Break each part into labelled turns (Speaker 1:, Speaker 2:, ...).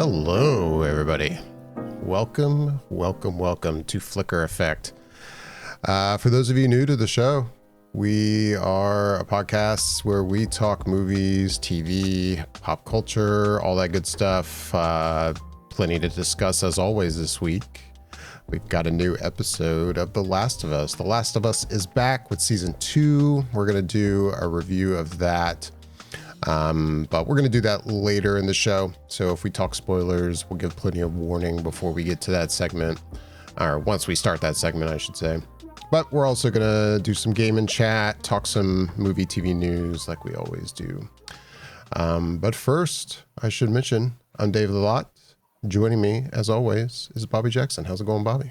Speaker 1: Hello, everybody. Welcome to Flicker Effect. For those of you new to the show, we are a podcast where we talk movies, TV, pop culture, all that good stuff. Plenty to discuss as always this week. We've got a new episode of The Last of Us. The Last of Us is back with season 2. We're going to do a review of that. But we're going to do that later in the show. So if we talk spoilers, we'll give plenty of warning before we get to that segment, or once we start that segment, I should say. But we're also going to do some game and chat, talk some movie, TV news like we always do. But first, I should mention, I'm Dave Lott. Joining me, as always, is Bobby Jackson. How's it going, Bobby?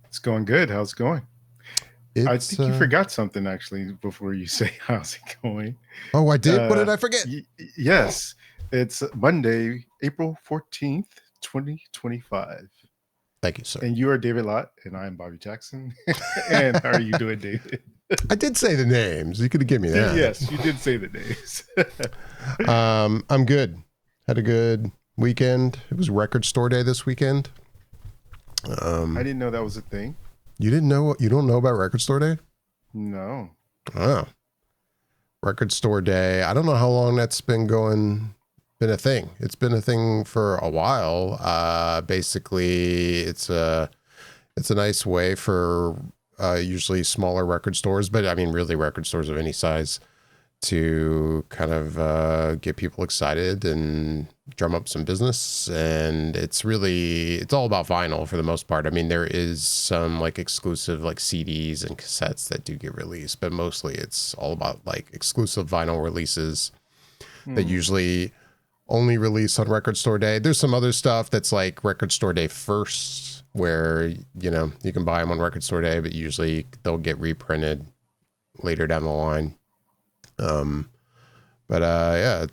Speaker 2: It's going good. How's it going? I think you forgot something, actually, before you say how's it going.
Speaker 1: Oh, I did? What did I forget?
Speaker 2: Yes. It's Monday, April 14th, 2025.
Speaker 1: Thank you, sir.
Speaker 2: And you are David Lott, and I'm Bobby Jackson. And how are you doing, David?
Speaker 1: I did say the names. You could have given me that.
Speaker 2: Yes, you did say the names.
Speaker 1: I'm good. Had a good weekend. It was Record Store Day this weekend.
Speaker 2: I didn't know that was a thing.
Speaker 1: You didn't know? You don't know about Record Store Day?
Speaker 2: No.
Speaker 1: Oh. Record Store Day. I don't know how long that's been a thing. It's been a thing for a while. Basically, it's a nice way for usually smaller record stores, but I mean really record stores of any size, to kind of get people excited and drum up some business. And it's all about vinyl for the most part. I mean, there is some like exclusive like CDs and cassettes that do get released, but mostly it's all about like exclusive vinyl releases that usually only release on Record Store Day. There's some other stuff that's like Record Store Day first, where, you know, you can buy them on Record Store Day, but usually they'll get reprinted later down the line. Yeah,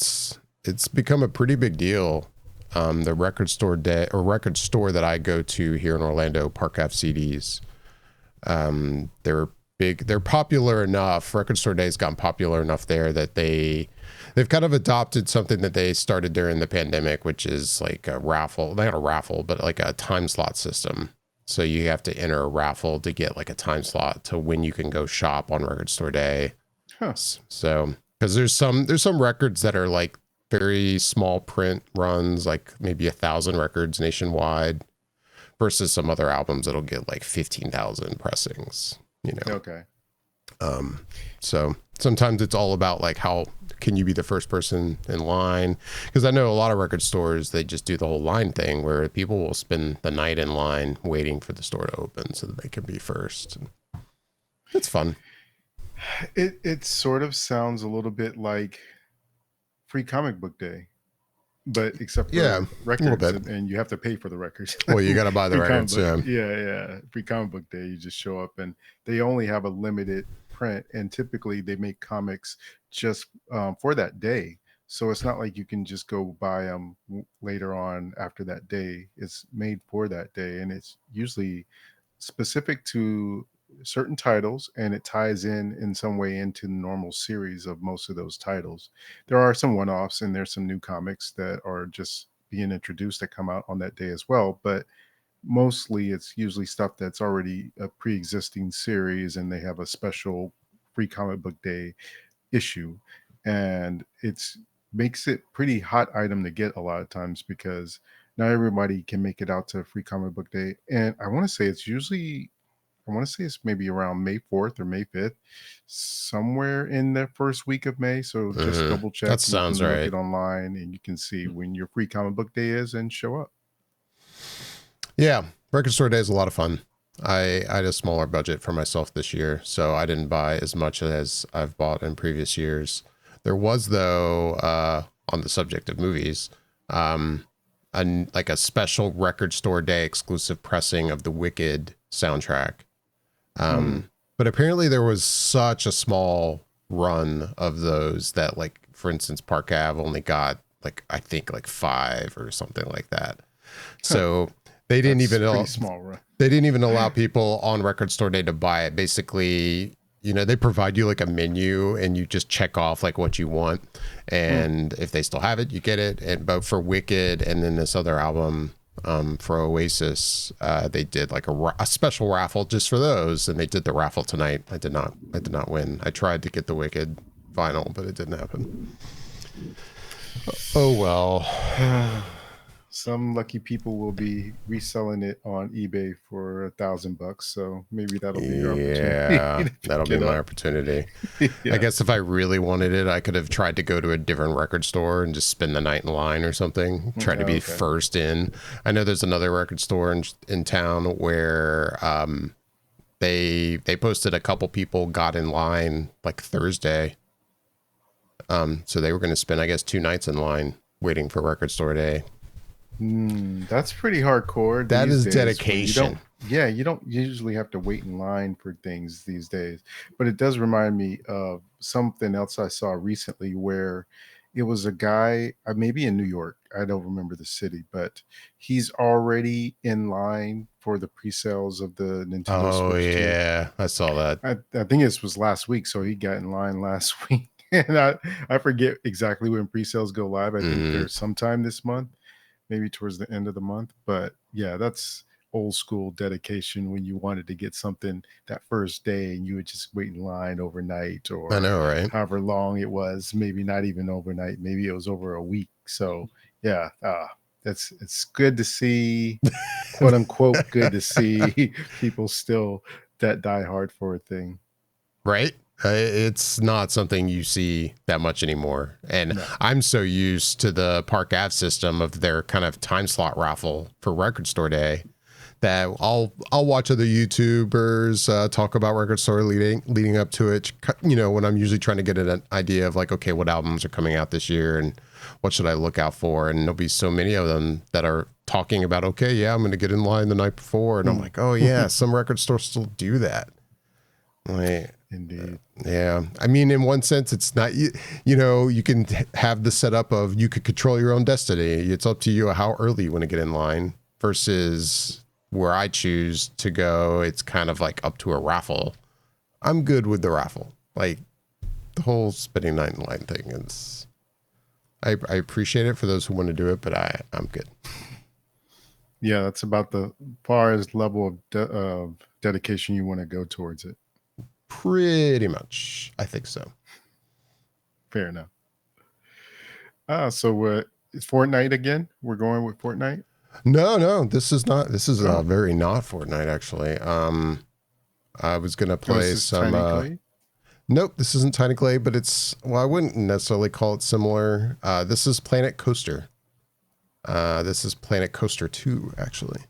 Speaker 1: it's become a pretty big deal. The Record Store Day, or record store that I go to here in Orlando, Park Ave CDs, they're big. They're popular enough. Record Store Day's gotten popular enough there that they've kind of adopted something that they started during the pandemic, which is like a raffle, not a raffle, but like a time slot system. So you have to enter a raffle to get like a time slot to when you can go shop on Record Store Day.
Speaker 2: Huh.
Speaker 1: So, because there's some records that are like very small print runs, like maybe 1,000 records nationwide, versus some other albums that'll get like 15,000 pressings, you know?
Speaker 2: Okay.
Speaker 1: So sometimes it's all about like, how can you be the first person in line? Because I know a lot of record stores, they just do the whole line thing where people will spend the night in line waiting for the store to open so that they can be first. It's fun.
Speaker 2: It sort of sounds a little bit like Free Comic Book Day, but except for records, and you have to pay for the records.
Speaker 1: Well, you got to buy the records.
Speaker 2: Yeah. Free Comic Book Day, you just show up, and they only have a limited print, and typically they make comics just for that day. So it's not like you can just go buy them later on after that day. It's made for that day, and it's usually specific to certain titles, and it ties in some way into the normal series of most of those titles. There are some one-offs, and there's some new comics that are just being introduced that come out on that day as well, but mostly it's usually stuff that's already a pre-existing series, and they have a special Free Comic Book Day issue, and it's makes it pretty hot item to get a lot of times, because not everybody can make it out to Free Comic Book Day. And I want to say it's maybe around May 4th or May 5th, somewhere in the first week of May. So just double check.
Speaker 1: That sounds right.
Speaker 2: Look it online, and you can see when your Free Comic Book Day is and show up.
Speaker 1: Yeah, Record Store Day is a lot of fun. I had a smaller budget for myself this year, so I didn't buy as much as I've bought in previous years. There was, though, on the subject of movies, like a special Record Store Day exclusive pressing of the Wicked soundtrack. But apparently there was such a small run of those that, like, for instance, Park Ave only got like, I think like 5 or something like that. So they didn't even
Speaker 2: small run.
Speaker 1: They didn't even allow people on Record Store Day to buy it. Basically, they provide you like a menu and you just check off like what you want. And if they still have it, you get it. And but for Wicked and then this other album for Oasis, they did like a special raffle just for those. And they did the raffle tonight. I did not win. I tried to get the Wicked vinyl, but it didn't happen. Oh, well.
Speaker 2: Some lucky people will be reselling it on eBay for $1,000. So maybe that'll be your opportunity.
Speaker 1: Yeah, that'll be my opportunity. Yeah. I guess if I really wanted it, I could have tried to go to a different record store and just spend the night in line or something. Try to be first in. I know there's another record store in town where they posted a couple people got in line like Thursday. So they were going to spend, I guess, 2 nights in line waiting for record store day.
Speaker 2: That's pretty hardcore.
Speaker 1: That is dedication.
Speaker 2: You don't usually have to wait in line for things these days. But it does remind me of something else I saw recently where it was a guy, maybe in New York. I don't remember the city, but he's already in line for the pre-sales of the Nintendo Switch 2.
Speaker 1: Yeah, I saw that.
Speaker 2: I think this was last week, so he got in line last week. And I forget exactly when pre-sales go live. I think there's sometime this month. Maybe towards the end of the month. But yeah, that's old school dedication when you wanted to get something that first day and you would just wait in line overnight or
Speaker 1: I know, right?
Speaker 2: However long it was, maybe not even overnight. Maybe it was over a week. So yeah, it's good to see, quote unquote, good to see people still that die hard for a thing.
Speaker 1: Right? It's not something you see that much anymore. And no. I'm so used to the Park Ave system of their kind of time slot raffle for record store day that I'll watch other YouTubers talk about record store leading up to it, when I'm usually trying to get an idea of like, okay, what albums are coming out this year and what should I look out for? And there'll be so many of them that are talking about, okay, yeah, I'm going to get in line the night before. And I'm like, oh yeah, some record stores still do that. Like,
Speaker 2: indeed.
Speaker 1: Yeah. I mean, in one sense, it's not, you can have the setup of you could control your own destiny. It's up to you how early you want to get in line versus where I choose to go. It's kind of like up to a raffle. I'm good with the raffle. Like the whole spending night in line thing is, I appreciate it for those who want to do it, but I'm good.
Speaker 2: Yeah. That's about the farthest level of dedication you want to go towards it.
Speaker 1: Pretty much. I think so.
Speaker 2: Fair enough. So is Fortnite again? We're going with Fortnite?
Speaker 1: No, this is not. This is very not Fortnite, actually. I was going to play some... Tiny Clay? Nope, this isn't Tiny Clay, but it's... Well, I wouldn't necessarily call it similar. This is Planet Coaster. This is Planet Coaster 2, actually.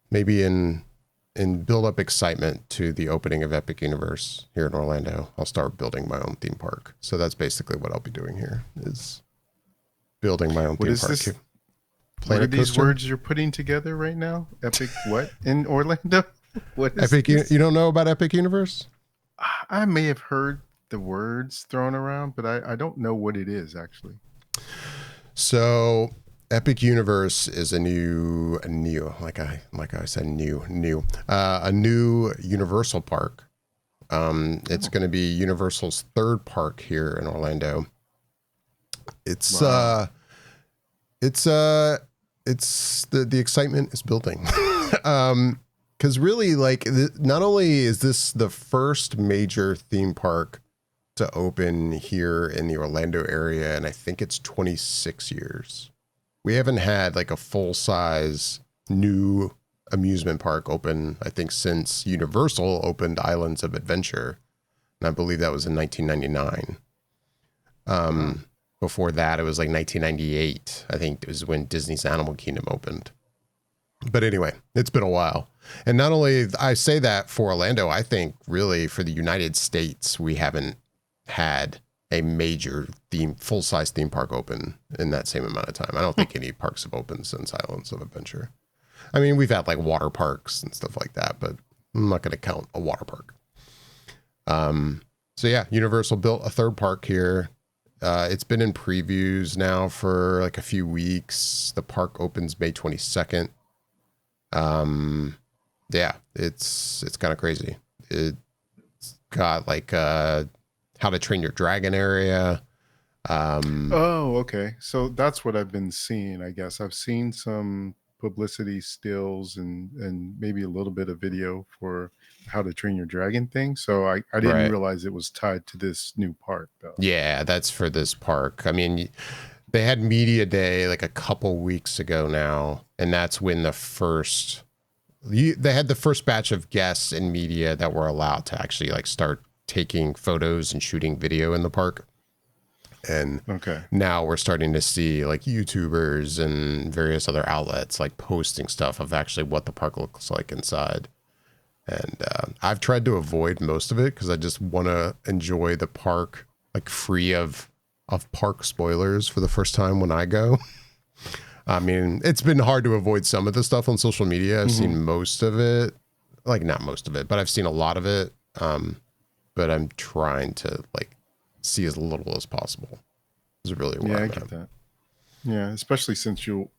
Speaker 1: Maybe in build up excitement to the opening of Epic Universe here in Orlando, I'll start building my own theme park. So that's basically what I'll be doing here is building my own theme park.
Speaker 2: This? What are these words you're putting together right now? Epic what in Orlando? What is
Speaker 1: Epic? You don't know about Epic Universe?
Speaker 2: I may have heard the words thrown around, but I don't know what it is actually. So Epic Universe is a new Universal park. It's going to be Universal's third park here in Orlando. It's the excitement is building. Because really, like, not only is this the first major theme park to open here in the Orlando area, and I think it's 26 years. We haven't had like a full-size new amusement park open, I think, since Universal opened Islands of Adventure. And I believe that was in 1999. Before that, it was like 1998. I think it was when Disney's Animal Kingdom opened. But anyway, it's been a while. And not only I say that for Orlando, I think really for the United States, we haven't had a major full-size theme park open in that same amount of time. I don't think any parks have opened since Islands of Adventure. I mean, we've had like water parks and stuff like that, but I'm not going to count a water park. So yeah, Universal built a third park here. It's been in previews now for like a few weeks. The park opens May 22nd. Yeah, it's kind of crazy.
Speaker 1: It's got like How to Train Your Dragon area.
Speaker 2: Oh, okay. So that's what I've been seeing, I guess. I've seen some publicity stills and maybe a little bit of video for How to Train Your Dragon thing. So I didn't
Speaker 1: Right.
Speaker 2: realize it was tied to this new park though.
Speaker 1: Yeah, that's for this park. I mean, they had media day like a couple weeks ago now, and that's when they had the first batch of guests and media that were allowed to actually like start taking photos and shooting video in the park. And
Speaker 2: Okay.
Speaker 1: now we're starting to see like YouTubers and various other outlets like posting stuff of actually what the park looks like inside. And I've tried to avoid most of it because I just want to enjoy the park like free of park spoilers for the first time when I go. I mean, it's been hard to avoid some of the stuff on social media. I've seen most of it, like not most of it, but I've seen a lot of it. But I'm trying to like see as little as possible. Is really where
Speaker 2: Yeah, I
Speaker 1: I'm
Speaker 2: get
Speaker 1: at.
Speaker 2: that. Yeah, especially since you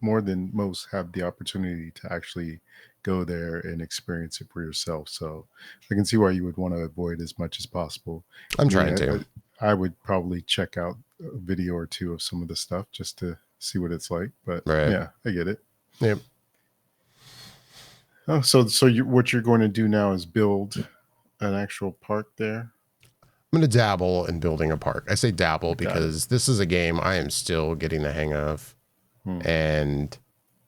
Speaker 2: more than most have the opportunity to actually go there and experience it for yourself. So I can see why you would want to avoid as much as possible.
Speaker 1: I'm
Speaker 2: Me,
Speaker 1: trying to.
Speaker 2: I would probably check out a video or two of some of the stuff just to see what it's like. But
Speaker 1: Right.
Speaker 2: yeah, I get it.
Speaker 1: Yep.
Speaker 2: Oh, so what you're going to do now is build an actual park there.
Speaker 1: I'm going to dabble in building a park. I say dabble
Speaker 2: Got it.
Speaker 1: because this is a game I am still getting the hang of.
Speaker 2: Hmm.
Speaker 1: And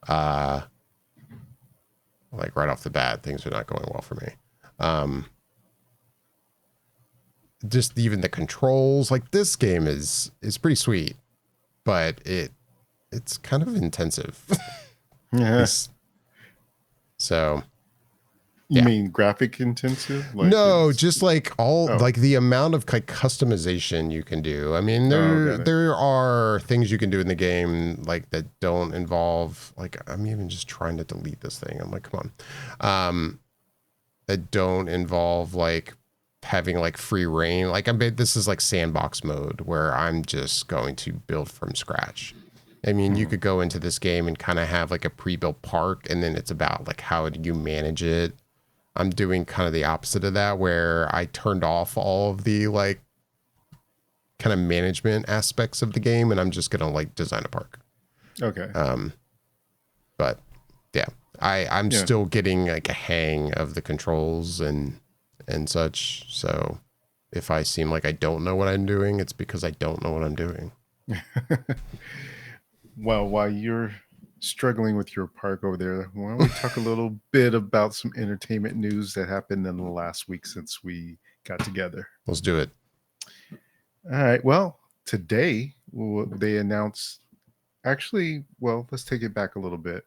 Speaker 1: like right off the bat, things are not going well for me. Just even the controls, like this game is pretty sweet, but it's kind of intensive.
Speaker 2: Yeah.
Speaker 1: So
Speaker 2: You
Speaker 1: yeah.
Speaker 2: mean graphic intensive? Like
Speaker 1: No, just like
Speaker 2: Oh.
Speaker 1: like the amount of like customization you can do. I mean,
Speaker 2: got it.
Speaker 1: there are things you can do in the game like that don't involve like I'm even just trying to delete this thing. I'm like, come on. That don't involve like having like free reign. Like this is like sandbox mode where I'm just going to build from scratch. I mean, you could go into this game and kind of have like a pre-built park, and then it's about like how do you manage it. I'm doing kind of the opposite of that, where I turned off all of the like kind of management aspects of the game, and I'm just gonna like design a park.
Speaker 2: Okay.
Speaker 1: But yeah, I'm
Speaker 2: Yeah.
Speaker 1: still getting like a hang of the controls and such. So if I seem like I don't know what I'm doing, it's because I don't know what I'm doing.
Speaker 2: Well, while you're struggling with your park over there, why don't we talk a little bit about some entertainment news that happened in the last week since we got together?
Speaker 1: Let's do it.
Speaker 2: All right. Well, today they announced, actually, well, let's take it back a little bit.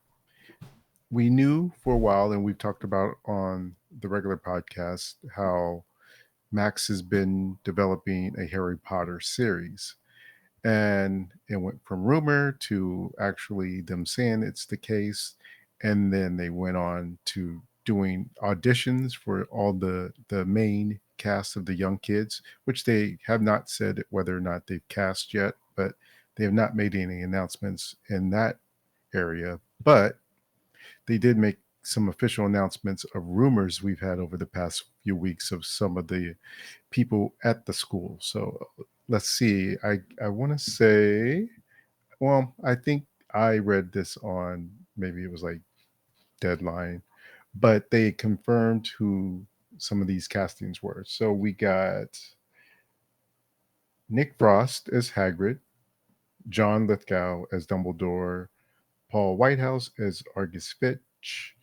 Speaker 2: We knew for a while, and we've talked about on the regular podcast, how Max has been developing a Harry Potter series. And it went from rumor to actually them saying it's the case. And then they went on to doing auditions for all the main cast of the young kids, which they have not said whether or not they've cast yet, but they have not made any announcements in that area. But they did make some official announcements of rumors we've had over the past few weeks of some of the people at the school. So let's see. I want to say, well, I think I read this on, maybe it was like Deadline, but they confirmed who some of these castings were. So we got Nick Frost as Hagrid, John Lithgow as Dumbledore, Paul Whitehouse as Argus Fitch,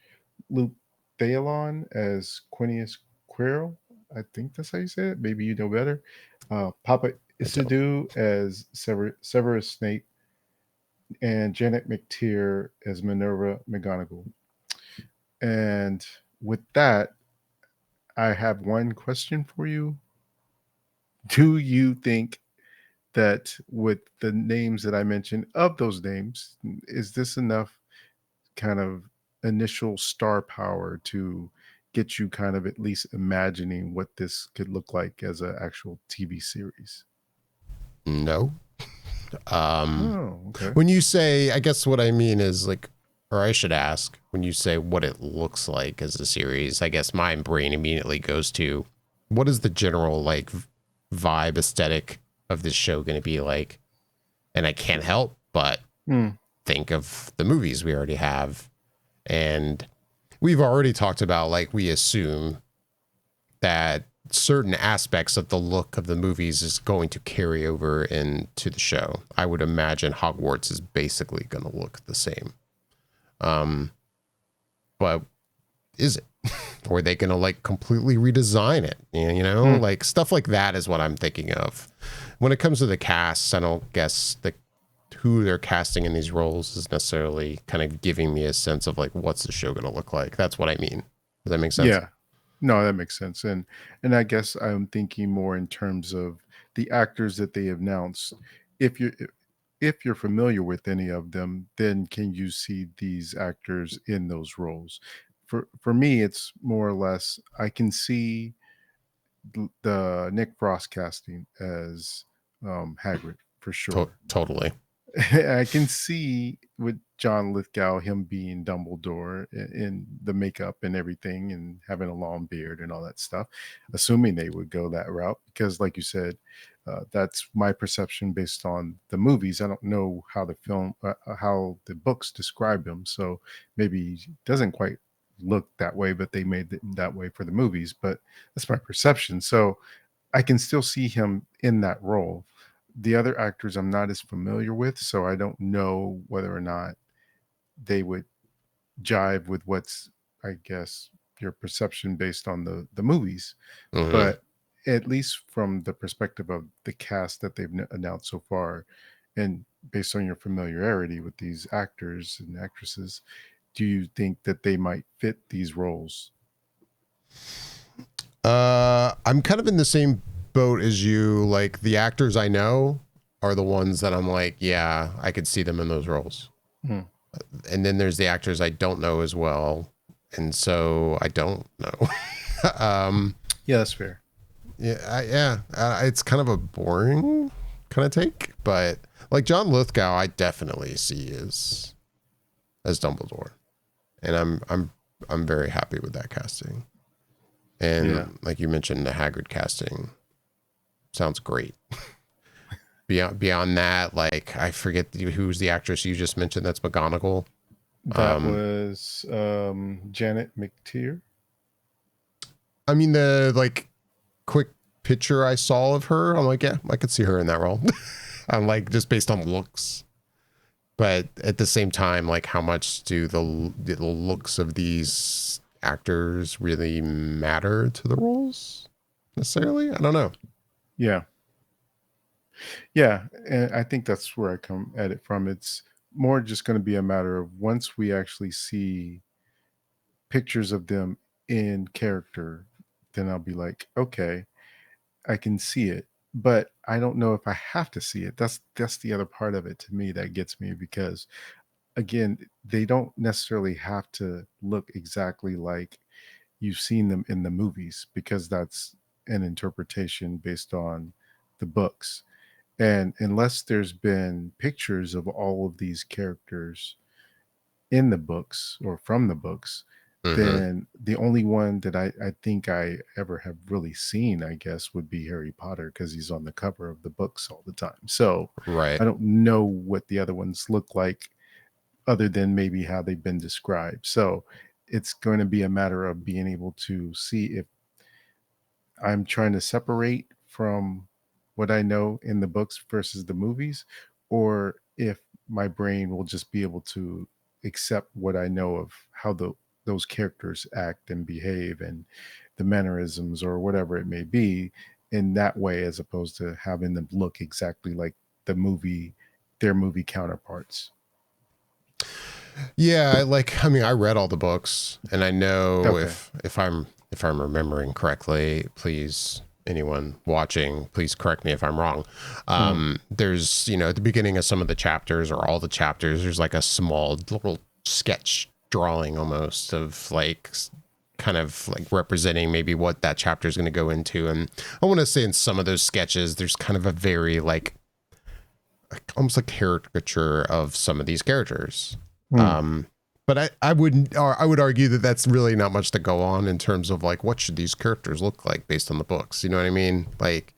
Speaker 2: Luke Thalon as Quinius Quirrell. I think that's how you say it. Maybe you know better. Papa Isidue as Severus Snape, and Janet McTeer as Minerva McGonagall. And with that, I have one question for you. Do you think that with the names that I mentioned, of those names, is this enough kind of initial star power to get you kind of at least imagining what this could look like as an actual TV series?
Speaker 1: No.
Speaker 2: Oh, okay.
Speaker 1: When you say, I guess what I mean is like or I should ask, when you say what it looks like as a series, I guess my brain immediately goes to what is the general like vibe aesthetic of this show going to be like? And I can't help but
Speaker 2: Mm.
Speaker 1: think of the movies we already have. And we've already talked about, like, we assume that certain aspects of the look of the movies is going to carry over into the show. I would imagine Hogwarts is basically going to look the same. But is it? Or are they going to like completely redesign it? You know, like stuff like that is what I'm thinking of. When it comes to the cast, I don't guess who they're casting in these roles is necessarily kind of giving me a sense of like, what's the show going to look like? That's what I mean. Does that make sense?
Speaker 2: Yeah. No, that makes sense. And I guess I'm thinking more in terms of the actors that they announced. If you if you're familiar with any of them, then can you see these actors in those roles? For me, it's more or less I can see the Nick Frost casting as Hagrid for sure.
Speaker 1: Totally.
Speaker 2: I can see with John Lithgow him being Dumbledore in the makeup and everything and having a long beard and all that stuff, assuming they would go that route. Because, like you said, that's my perception based on the movies. I don't know how how the books describe him. So maybe he doesn't quite look that way, but they made it that way for the movies. But that's my perception. So I can still see him in that role. The other actors I'm not as familiar with, so I don't know whether or not they would jive with what's, I guess, your perception based on the movies.
Speaker 1: Mm-hmm.
Speaker 2: But at least from the perspective of the cast that they've announced so far, and based on your familiarity with these actors and actresses, do you think that they might fit these roles?
Speaker 1: I'm kind of in the same boat as you. Like, the actors I know are the ones that I'm like, yeah, I could see them in those roles.
Speaker 2: Hmm.
Speaker 1: And then there's the actors I don't know as well, and so I don't know.
Speaker 2: Yeah, that's fair.
Speaker 1: It's kind of a boring kind of take, but like John Lithgow, I definitely see as Dumbledore, and I'm very happy with that casting. And
Speaker 2: Yeah.
Speaker 1: like you mentioned, the Hagrid casting sounds great. Beyond that, like I forget who's the actress you just mentioned. That's McGonagall.
Speaker 2: That was Janet McTeer.
Speaker 1: I mean, the like quick picture I saw of her, I'm like, yeah, I could see her in that role. I'm like, just based on looks. But at the same time, like, how much do the looks of these actors really matter to the roles necessarily? I don't know.
Speaker 2: Yeah. Yeah, and I think that's where I come at it from. It's more just going to be a matter of once we actually see pictures of them in character, then I'll be like, okay, I can see it, but I don't know if I have to see it. That's the other part of it to me that gets me because again, they don't necessarily have to look exactly like you've seen them in the movies because that's an interpretation based on the books. And unless there's been pictures of all of these characters in the books or from the books,
Speaker 1: Mm-hmm.
Speaker 2: then the only one that I think I ever have really seen, I guess, would be Harry Potter because he's on the cover of the books all the time. So
Speaker 1: Right.
Speaker 2: I don't know what the other ones look like other than maybe how they've been described. So it's going to be a matter of being able to see if I'm trying to separate from what I know in the books versus the movies, or if my brain will just be able to accept what I know of how those characters act and behave and the mannerisms or whatever it may be in that way, as opposed to having them look exactly like the movie, their movie counterparts.
Speaker 1: Yeah, like I mean, I read all the books, and I know
Speaker 2: Okay.
Speaker 1: if I'm remembering correctly. Please, anyone watching, please correct me if I'm wrong.
Speaker 2: Mhm.
Speaker 1: There's at the beginning of some of the chapters or all the chapters, there's like a small little sketch drawing almost of like kind of like representing maybe what that chapter is going to go into. And I want to say in some of those sketches, there's kind of a very like almost a caricature of some of these characters.
Speaker 2: Mm.
Speaker 1: But But I wouldn't, or I would argue that that's really not much to go on in terms of like, what should these characters look like based on the books? You know what I mean? Like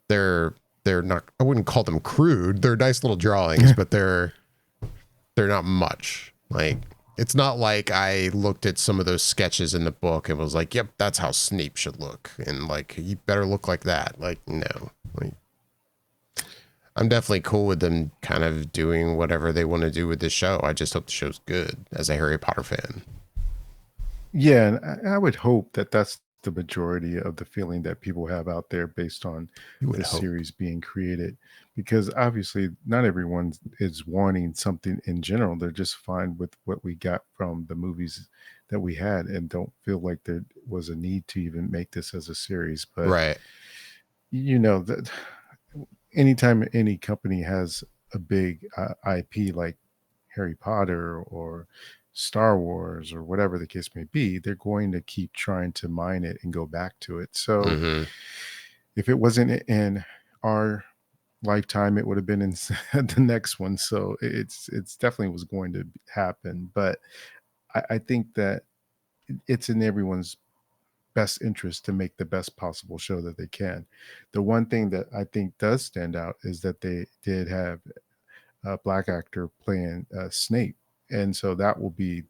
Speaker 1: they're not, I wouldn't call them crude. They're nice little drawings, but they're not much. Like, it's not like I looked at some of those sketches in the book and was like, yep, that's how Snape should look. And like, you better look like that. Like, no, like, I'm definitely cool with them kind of doing whatever they want to do with this show. I just hope the show's good as a Harry Potter fan.
Speaker 2: Yeah, and I would hope that that's the majority of the feeling that people have out there based on
Speaker 1: You would
Speaker 2: the
Speaker 1: hope.
Speaker 2: series being created, because obviously not everyone is wanting something in general. They're just fine with what we got from the movies that we had and don't feel like there was a need to even make this as a series. But
Speaker 1: Right.
Speaker 2: that anytime any company has a big IP like Harry Potter or Star Wars or whatever the case may be, they're going to keep trying to mine it and go back to it. So
Speaker 1: Mm-hmm.
Speaker 2: if it wasn't in our lifetime, it would have been in the next one. So it's definitely was going to happen. But I think that it's in everyone's best interest to make the best possible show that they can. The one thing that I think does stand out is that they did have a black actor playing Snape, and so that will be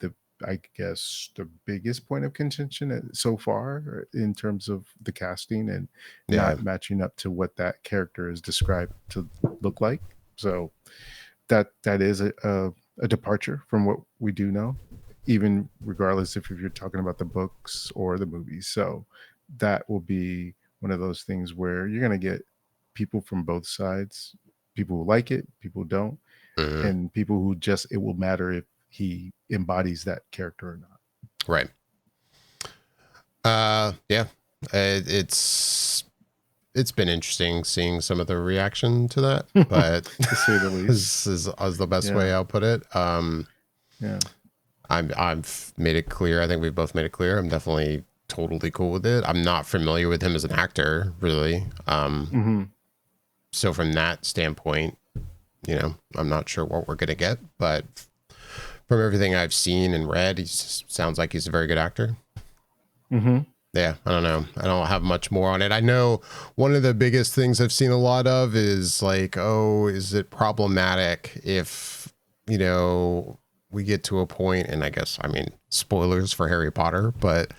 Speaker 2: I guess the biggest point of contention so far in terms of the casting and
Speaker 1: Yeah.
Speaker 2: not matching up to what that character is described to look like. So that is a departure from what we do know, even regardless if you're talking about the books or the movies. So that will be one of those things where you're going to get people from both sides, people who like it, people who don't,
Speaker 1: Mm-hmm.
Speaker 2: and people who just it will matter if he embodies that character or not.
Speaker 1: Right. Yeah. It's been interesting seeing some of the reaction to that, but
Speaker 2: To say the least.
Speaker 1: this is the best
Speaker 2: Yeah.
Speaker 1: way I'll put it.
Speaker 2: Yeah.
Speaker 1: I've made it clear. I think we've both made it clear. I'm definitely totally cool with it. I'm not familiar with him as an actor, really.
Speaker 2: Hmm.
Speaker 1: So from that standpoint, I'm not sure what we're gonna get, but from everything I've seen and read, he sounds like he's a very good actor.
Speaker 2: Hmm.
Speaker 1: Yeah, I don't know. I don't have much more on it. I know one of the biggest things I've seen a lot of is like, oh, is it problematic if, we get to a point, and I guess, I mean, spoilers for Harry Potter, but,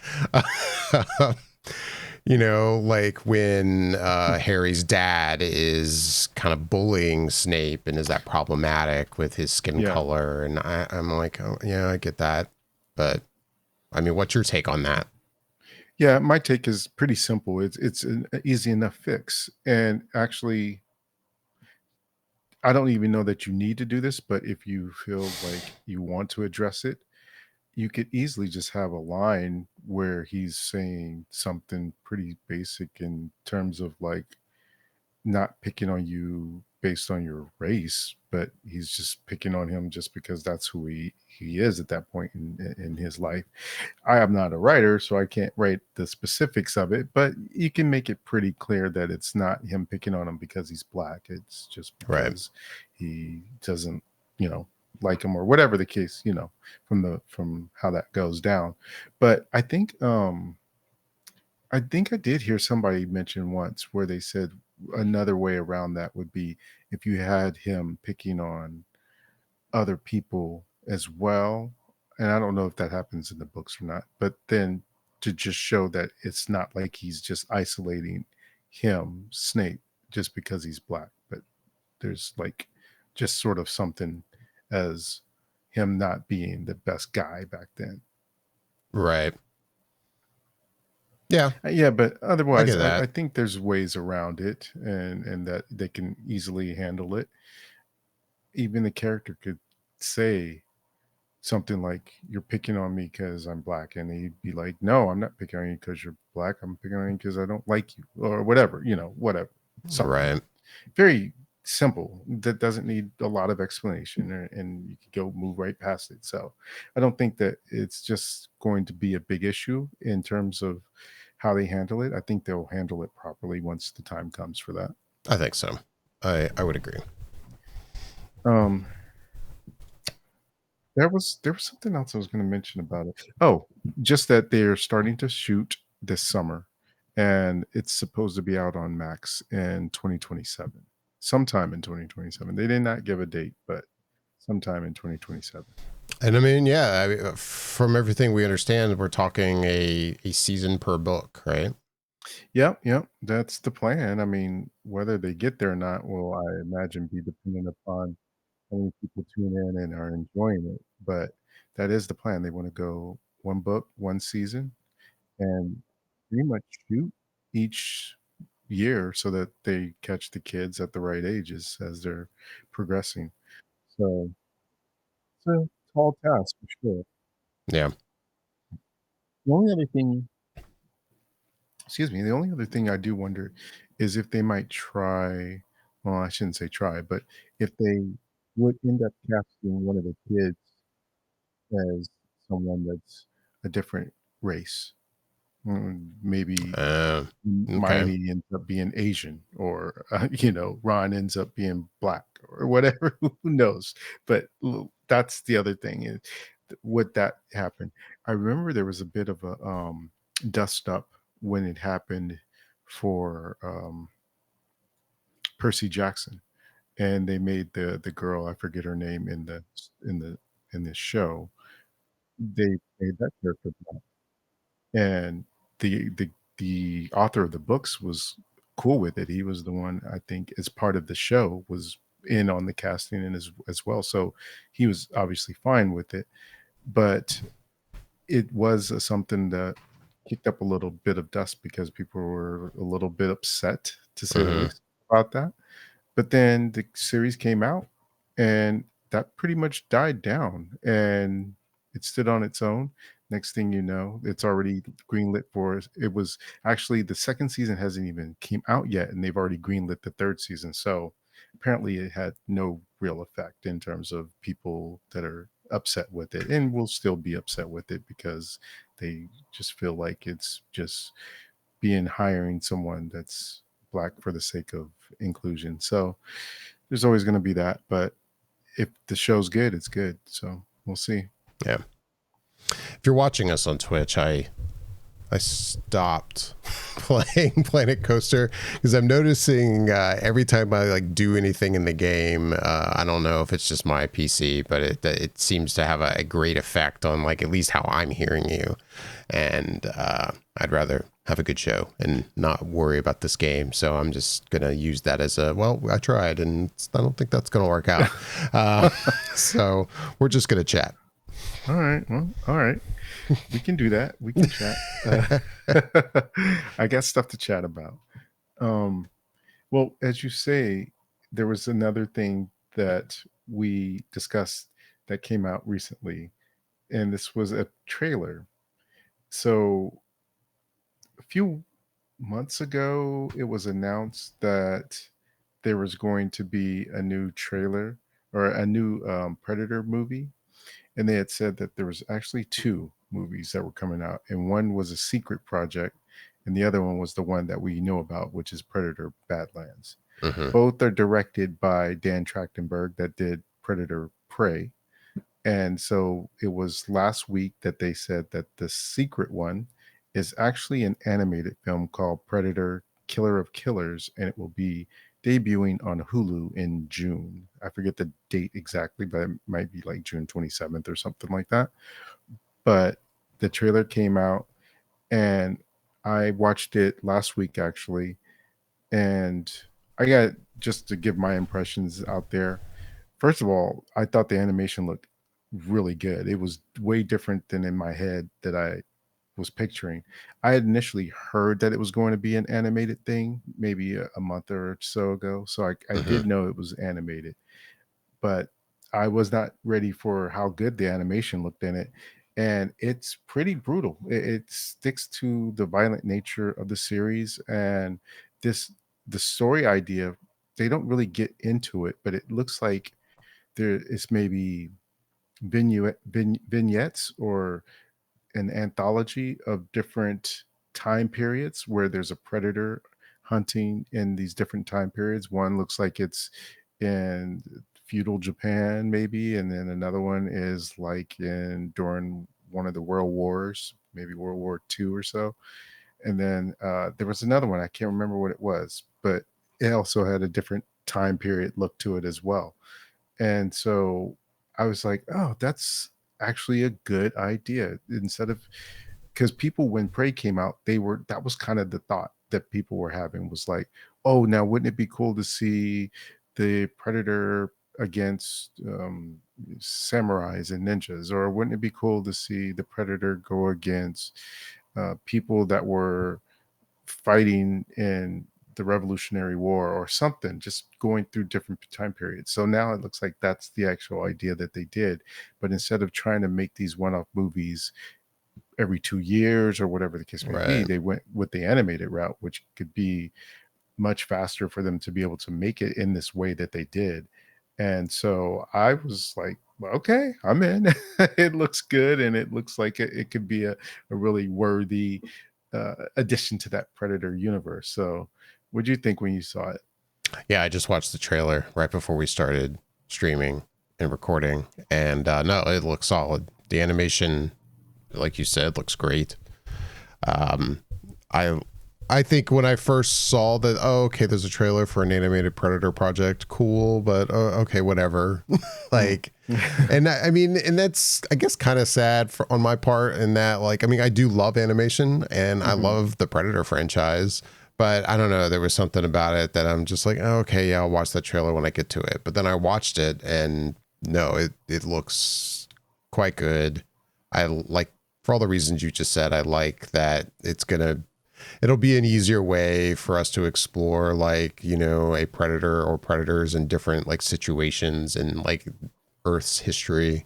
Speaker 1: like when Harry's dad is kind of bullying Snape, and is that problematic with his skin
Speaker 2: Yeah.
Speaker 1: color? And I'm like, oh, yeah, I get that. But, I mean, what's your take on that?
Speaker 2: Yeah, my take is pretty simple. It's an easy enough fix. And actually, I don't even know that you need to do this, but if you feel like you want to address it, you could easily just have a line where he's saying something pretty basic in terms of like not picking on you based on your race, but he's just picking on him just because that's who he is at that point in his life. I am not a writer, so I can't write the specifics of it, but you can make it pretty clear that it's not him picking on him because he's black. It's just
Speaker 1: Right.
Speaker 2: because he doesn't, like him or whatever the case, from how that goes down. But I think I did hear somebody mention once where they said another way around that would be if you had him picking on other people as well. And I don't know if that happens in the books or not, but then to just show that it's not like he's just isolating him, Snape, just because he's black, but there's like just sort of something as him not being the best guy back then.
Speaker 1: Right. Yeah,
Speaker 2: Yeah, but
Speaker 1: I
Speaker 2: otherwise,
Speaker 1: get
Speaker 2: I
Speaker 1: that.
Speaker 2: think there's ways around it, and that they can easily handle it. Even the character could say something like, "You're picking on me because I'm black," and he'd be like, "No, I'm not picking on you because you're black. I'm picking on you because I don't like you," or whatever. Whatever. Something
Speaker 1: Right.
Speaker 2: very simple that doesn't need a lot of explanation, and you could go move right past it. So I don't think that it's just going to be a big issue in terms of how they handle it. I think they'll handle it properly once the time comes for that.
Speaker 1: I think so. I would agree.
Speaker 2: Um, There was something else I was gonna mention about it. Oh, just that they're starting to shoot this summer, and it's supposed to be out on Max in 2027. Sometime in 2027. They did not give a date, but sometime in 2027.
Speaker 1: And I mean, yeah, from everything we understand, we're talking a season per book, right?
Speaker 2: Yep, yep, that's the plan. I mean, whether they get there or not will, I imagine, be dependent upon how many people tune in and are enjoying it, but that is the plan. They wanna go 1 book, 1 season, and pretty much shoot each year so that they catch the kids at the right ages as they're progressing. So, it's a tall task for sure.
Speaker 1: Yeah.
Speaker 2: The only other thing the only other thing I do wonder is if they might try, well, I shouldn't say try, but if they would end up casting one of the kids as someone that's a different race. Maybe
Speaker 1: Uh, okay.
Speaker 2: Hermione ends up being Asian, or, Ron ends up being black or whatever, who knows? But that's the other thing is, would that happen? I remember there was a bit of a, dust up when it happened for, Percy Jackson, and they made the girl, I forget her name in the in this show, they made that character black. And the author of the books was cool with it. He was the one, I think, as part of the show, was in on the casting and as well. So he was obviously fine with it. But it was something that kicked up a little bit of dust because people were a little bit upset, to say the
Speaker 1: Hmm.
Speaker 2: least, about that. But then the series came out, and that pretty much died down, and it stood on its own. Next thing you know, it's already greenlit for, it was actually, the 2nd season hasn't even came out yet, and they've already greenlit the 3rd season, so apparently it had no real effect in terms of people that are upset with it, and will still be upset with it because they just feel like it's just being hiring someone that's black for the sake of inclusion. So there's always going to be that, but if the show's good, it's good. So we'll see.
Speaker 1: Yeah. If you're watching us on Twitch, I stopped playing Planet Coaster because I'm noticing every time I like do anything in the game, I don't know if it's just my PC, but it seems to have a great effect on like at least how I'm hearing you, and I'd rather have a good show and not worry about this game. So I'm just gonna use that as a, well, I tried and I don't think that's gonna work out. Uh, so we're just gonna chat.
Speaker 2: All right. Well, all right. We can do that. We can chat. I got stuff to chat about. Um, well, as you say, there was another thing that we discussed that came out recently, and this was a trailer. So a few months ago, it was announced that there was going to be a new trailer, or a new Predator movie, and they had said that there was actually two movies that were coming out, and one was a secret project, and the other one was the one that we know about, which is Predator Badlands.
Speaker 1: Hmm.
Speaker 2: Both are directed by Dan Trachtenberg, that did Predator Prey. And so it was last week that they said that the secret one is actually an animated film called Predator Killer of Killers, and it will be debuting on Hulu in June. I forget the date exactly, but it might be like June 27th or something like that. But the trailer came out, and I watched it last week actually, and I got, just to give my impressions out there. First of all, I thought the animation looked really good. It was way different than in my head that I was picturing. I had initially heard that it was going to be an animated thing maybe a month or so ago. So I
Speaker 1: Hmm.
Speaker 2: did know it was animated, but I was not ready for how good the animation looked in it. And it's pretty brutal. It sticks to the violent nature of the series. And this, the story idea, they don't really get into it, but it looks like there is maybe vignettes or an anthology of different time periods where there's a predator hunting in these different time periods. One looks like it's in feudal Japan, maybe, and then another one is like in during one of the world wars, maybe World War II or so. And then there was another one, I can't remember what it was, but it also had a different time period look to it as well. And so I was like, oh, that's actually a good idea. Instead of, because people, when Prey came out, that was kind of the thought that people were having, was like, oh, now wouldn't it be cool to see the Predator against samurais and ninjas, or wouldn't it be cool to see the Predator go against people that were fighting in the Revolutionary War or something, just going through different time periods. So now it looks like that's the actual idea that they did. But instead of trying to make these one-off movies every 2 years or whatever the case may be,
Speaker 1: Right.
Speaker 2: they went with the animated route, which could be much faster for them to be able to make it in this way that they did. And so I was like, well, okay, I'm in. It looks good, and it looks like it could be a really worthy addition to that Predator universe. So what do you think when you saw it?
Speaker 1: Yeah, I just watched the trailer right before we started streaming and recording, and no, it looks solid. The animation, like you said, looks great. Um, I I think when I first saw that, oh, okay, there's a trailer for an animated Predator project, cool, but okay, whatever. Like, and I mean, and that's, I guess, kind of sad on my part, in that, like, I mean, I do love animation and I
Speaker 2: Mhm.
Speaker 1: love the Predator franchise, but I don't know, there was something about it that I'm just like, oh, okay, yeah, I'll watch that trailer when I get to it. But then I watched it, and no, it looks quite good. I like, for all the reasons you just said, I like that it'll be an easier way for us to explore, like, you know, a predator or predators in different like situations in like Earth's history,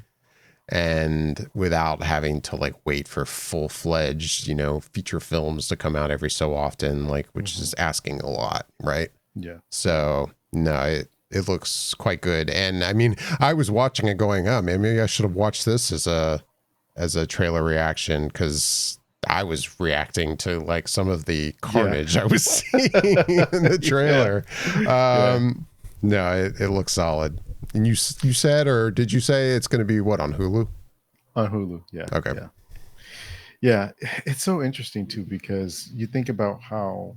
Speaker 1: and without having to like wait for full-fledged, you know, feature films to come out every so often, like, which
Speaker 2: Mhm.
Speaker 1: is asking a lot, right?
Speaker 2: Yeah. Yeah.
Speaker 1: So no, it looks quite good. And I mean, I was watching it going, oh man, maybe I should have watched this as a trailer reaction, because I was reacting to like some of the
Speaker 2: Yeah.
Speaker 1: carnage I was seeing in the
Speaker 2: Yeah.
Speaker 1: trailer.
Speaker 2: Yeah.
Speaker 1: No, it looks solid. And you said, or did you say it's going to be what, on Hulu?
Speaker 2: On Hulu. Yeah.
Speaker 1: Okay.
Speaker 2: Yeah. Yeah. It's so interesting too, because you think about how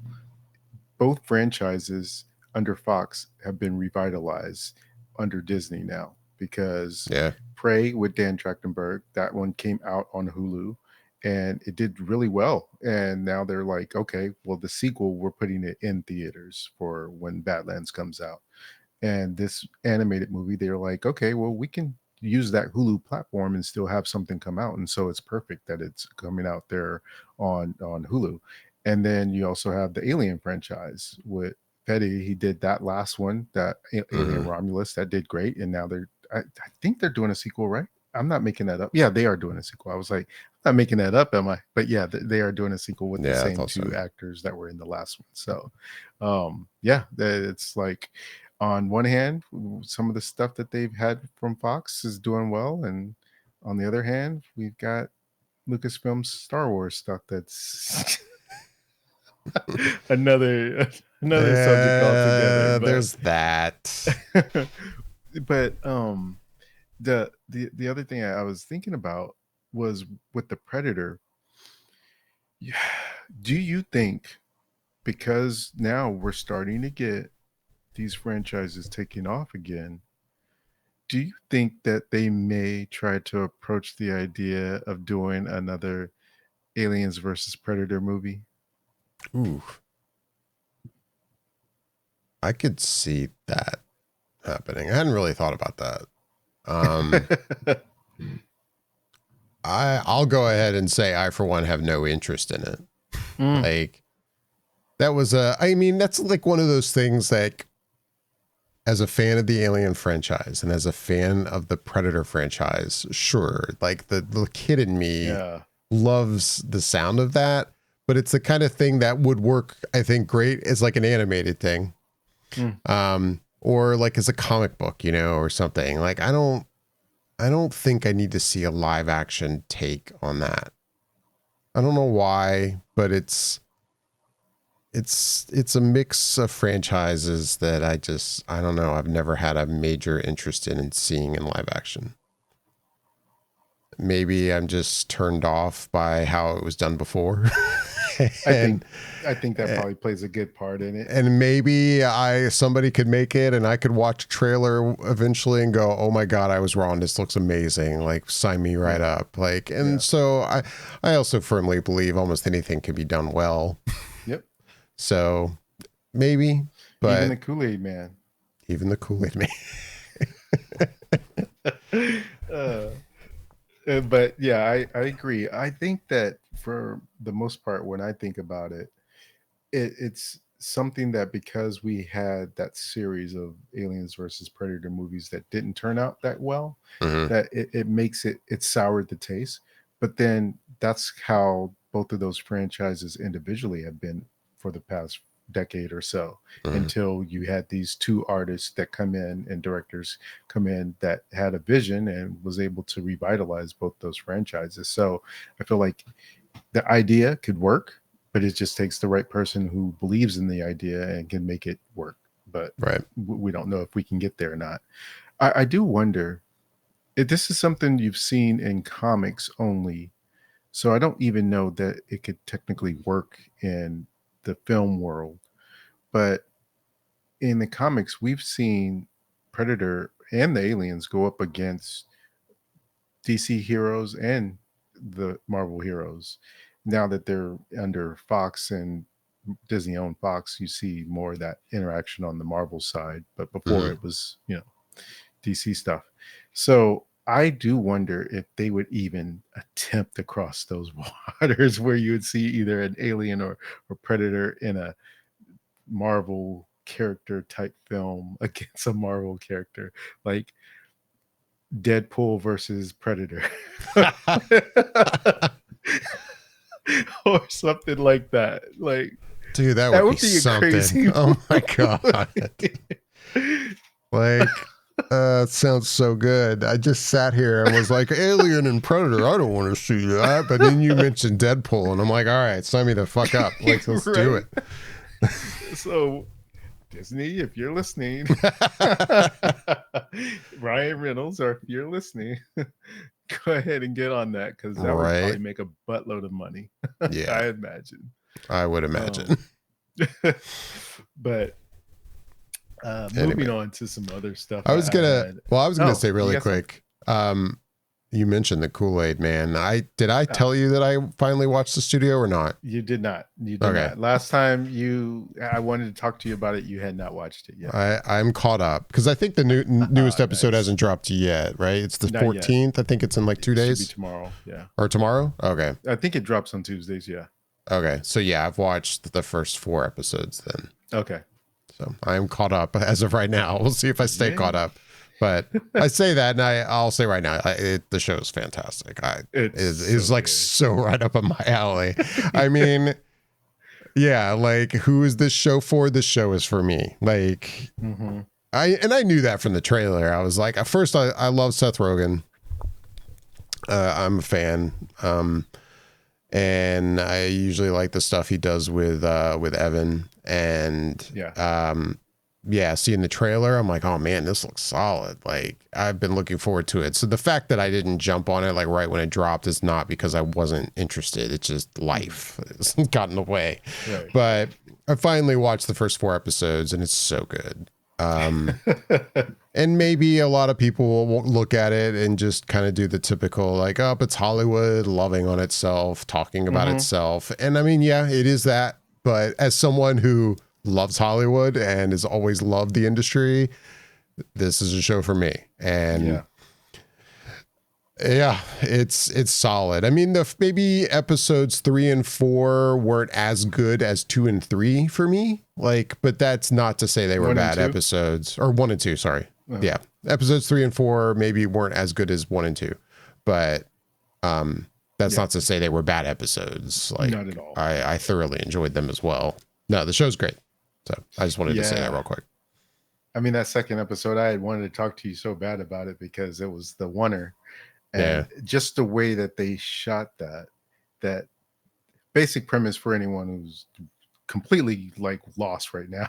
Speaker 2: both franchises under Fox have been revitalized under Disney now, because
Speaker 1: Yeah.
Speaker 2: Prey with Dan Trachtenberg, that one came out on Hulu and it did really well. And now they're like, okay, well, the sequel, we're putting it in theaters for when Badlands comes out. And this animated movie, they're like, okay, well, we can use that Hulu platform and still have something come out. And so it's perfect that it's coming out there on Hulu. And then you also have the Alien franchise with Petty. He did that last one, that Alien
Speaker 1: Hmm.
Speaker 2: Romulus, that did great. And now I think they're doing a sequel, right? I'm not making that up. Yeah, they are doing a sequel. I was like, I'm not making that up, am I? But yeah, they are doing a sequel with the
Speaker 1: Yeah, I
Speaker 2: same
Speaker 1: thought so.
Speaker 2: two actors that were in the last one. So, yeah, it's like, on one hand, some of the stuff that they've had from Fox is doing well, and on the other hand, we've got Lucasfilm's Star Wars stuff that's another another subject altogether.
Speaker 1: There's that.
Speaker 2: But the other thing I was thinking about was with the Predator. Yeah, do you think, because now we're starting to get these franchises taking off again, do you think that they may try to approach the idea of doing another Aliens versus Predator movie?
Speaker 1: Ooh, I could see that happening. I hadn't really thought about that. Um, I'll go ahead and say I, for one, have no interest in it.
Speaker 2: Mm,
Speaker 1: Like, that was I mean, that's like one of those things, like, as a fan of the Alien franchise and as a fan of the Predator franchise, sure, like the kid in me
Speaker 2: yeah.
Speaker 1: loves the sound of that, but it's the kind of thing that would work, I think, great as like an animated thing,
Speaker 2: Mm,
Speaker 1: or like as a comic book, you know, or something. Like, I don't think I need to see a live action take on that. I don't know why, but it's, it's a mix of franchises that I don't know. I've never had a major interest in seeing in live action. Maybe I'm just turned off by how it was done before.
Speaker 2: I think that probably plays a good part in it.
Speaker 1: And maybe somebody could make it and I could watch a trailer eventually and go, oh my God, I was wrong. This looks amazing. Like, sign me right up. Like, and so I also firmly believe almost anything can be done well.
Speaker 2: Yep.
Speaker 1: So maybe, but
Speaker 2: even the Kool-Aid Man.
Speaker 1: Even the Kool-Aid Man.
Speaker 2: But yeah, I agree. I think that for the most part, when I think about it, it's something that because we had that series of Aliens versus Predator movies that didn't turn out that well, that it makes it soured the taste. But then that's how both of those franchises individually have been for the past decade or so, until you had these two artists that come in and directors come in that had a vision and was able to revitalize both those franchises. So I feel like the idea could work, but it just takes the right person who believes in the idea and can make it work. But we don't know if we can get there or not. I do wonder if this is something you've seen in comics only. So I don't even know that it could technically work in the film world. But in the comics, we've seen Predator and the aliens go up against DC heroes and the Marvel heroes. Now that they're under Fox and Disney owned Fox, you see more of that interaction on the Marvel side. But before it was, DC stuff. So I do wonder if they would even attempt to cross those waters where you would see either an alien or Predator in a Marvel character type film against a Marvel character, like Deadpool versus Predator. Or something like that. Like,
Speaker 1: dude, that would be something. Crazy oh my God. Like, it sounds so good. I just sat here and was like, Alien and Predator, I don't want to see that. But then you mentioned Deadpool, and I'm like, all right, sign me the fuck up. Like, let's do it.
Speaker 2: So, Disney, if you're listening, Ryan Reynolds, or if you're listening, go ahead and get on that, because that would probably make a buttload of money.
Speaker 1: Yeah,
Speaker 2: I imagine.
Speaker 1: I would imagine.
Speaker 2: But moving on to some other stuff.
Speaker 1: I was gonna say really quick. You mentioned the Kool-Aid Man. Did I tell you that I finally watched the studio or not?
Speaker 2: You did not. You did not. Last time I wanted to talk to you about it, you had not watched it yet.
Speaker 1: I'm caught up because I think the newest episode hasn't dropped yet, right? It's the 14th. I think it's in like 2 days.
Speaker 2: Should be tomorrow. Yeah.
Speaker 1: Or tomorrow? Okay.
Speaker 2: I think it drops on Tuesdays. Yeah.
Speaker 1: Okay. So yeah, I've watched the first 4 episodes then.
Speaker 2: Okay. So
Speaker 1: I'm caught up as of right now. We'll see if I stay caught up. But I say that, and I'll say right now, the show is fantastic. It's like so right up on my alley. I mean, yeah, like, who is this show for? This show is for me. Like, I knew that from the trailer. I was like, at first, I love Seth Rogen. I'm a fan, and I usually like the stuff he does with Evan, and seeing the trailer, I'm like, oh man, this looks solid. Like, I've been looking forward to it. So the fact that I didn't jump on it like right when it dropped is not because I wasn't interested. It's just life has gotten in the way. Right. But I finally watched the first 4 episodes and it's so good. And maybe a lot of people will look at it and just kind of do the typical like, oh, it's Hollywood loving on itself, talking about itself. And I mean, yeah, it is that. But as someone who loves Hollywood and has always loved the industry, this is a show for me. And yeah, it's solid. I mean, maybe episodes 3 and 4 weren't as good as 2 and 3 for me. Like, but that's not to say they were bad episodes, or 1 and 2. Sorry. Yeah. Episodes 3 and 4 maybe weren't as good as 1 and 2, but that's not to say they were bad episodes. Like, not at all. I thoroughly enjoyed them as well. No, the show's great. So I just wanted to say that real quick.
Speaker 2: I mean, that second episode, I had wanted to talk to you so bad about it because it was the oneer. And just the way that they shot that basic premise for anyone who's completely like lost right now.